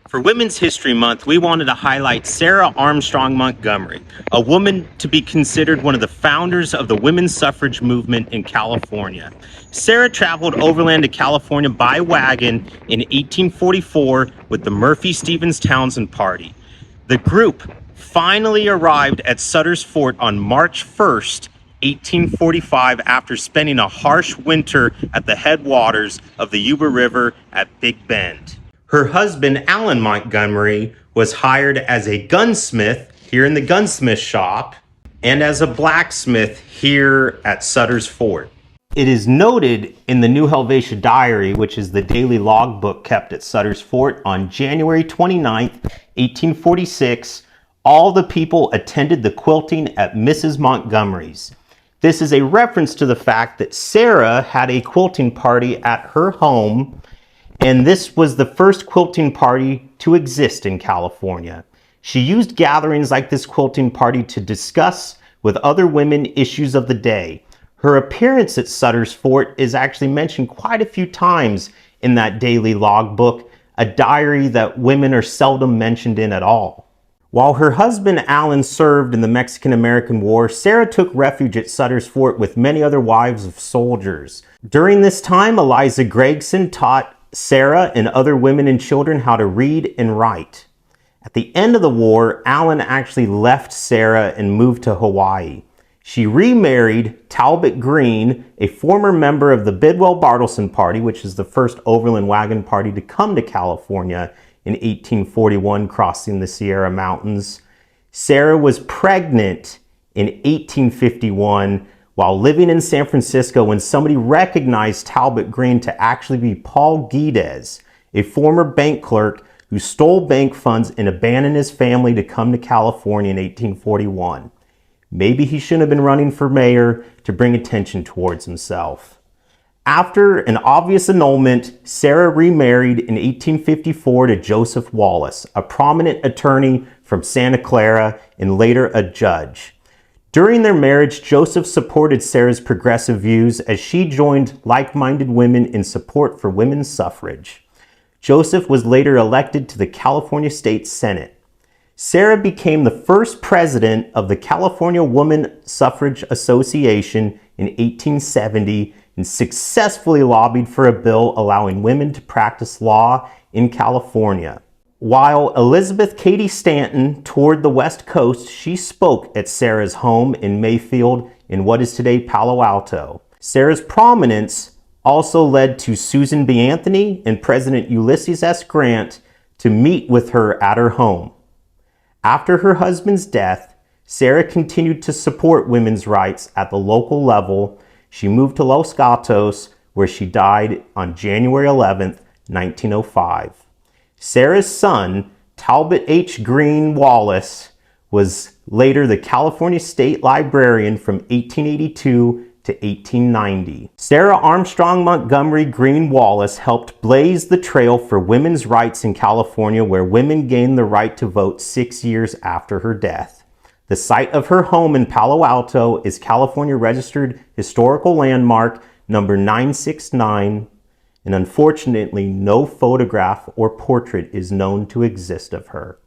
For Women's History Month, we wanted to highlight Sarah Armstrong Montgomery, a woman to be considered one of the founders of the women's suffrage movement in California. Sarah traveled overland to California by wagon in 1844 with the Murphy-Stephens-Townsend Party. The group finally arrived at Sutter's Fort on March 1st, 1845, after spending a harsh winter at the headwaters of the Yuba River at Big Bend. Her husband, Alan Montgomery, was hired as a gunsmith here in the gunsmith shop and as a blacksmith here at Sutter's Fort. It is noted in the New Helvetia Diary, which is the daily logbook kept at Sutter's Fort, on January 29th, 1846, all the people attended the quilting at Mrs. Montgomery's. This is a reference to the fact that Sarah had a quilting party at her home, and this was the first quilting party to exist in California. She used gatherings like this quilting party to discuss with other women issues of the day. Her appearance at Sutter's Fort is actually mentioned quite a few times in that daily logbook, a diary that women are seldom mentioned in at all. While her husband Alan served in the Mexican-American War, Sarah took refuge at Sutter's Fort with many other wives of soldiers. During this time, Eliza Gregson taught Sarah and other women and children how to read and write. At the end of the war, Alan actually left Sarah and moved to Hawaii. She remarried Talbot Green, a former member of the Bidwell-Bartleson Party, which is the first overland wagon party to come to California in 1841, crossing the Sierra Mountains. Sarah was pregnant in 1851 while living in San Francisco when somebody recognized Talbot Green to actually be Paul Guidez, a former bank clerk who stole bank funds and abandoned his family to come to California in 1841. Maybe he shouldn't have been running for mayor to bring attention towards himself. After an obvious annulment, Sarah remarried in 1854 to Joseph Wallace, a prominent attorney from Santa Clara and later a judge. During their marriage, Joseph supported Sarah's progressive views as she joined like-minded women in support for women's suffrage. Joseph was later elected to the California State Senate. Sarah became the first president of the California Woman Suffrage Association in 1870 and successfully lobbied for a bill allowing women to practice law in California. While Elizabeth Cady Stanton toured the West Coast, she spoke at Sarah's home in Mayfield in what is today Palo Alto. Sarah's prominence also led to Susan B. Anthony and President Ulysses S. Grant to meet with her at her home. After her husband's death, Sarah continued to support women's rights at the local level. She moved to Los Gatos, where she died on January 11, 1905. Sarah's son, Talbot H. Green Wallace, was later the California State Librarian from 1882 to 1890. Sarah Armstrong Montgomery Green Wallace helped blaze the trail for women's rights in California, where women gained the right to vote 6 years after her death. The site of her home in Palo Alto is California Registered Historical Landmark number 969, and unfortunately no photograph or portrait is known to exist of her.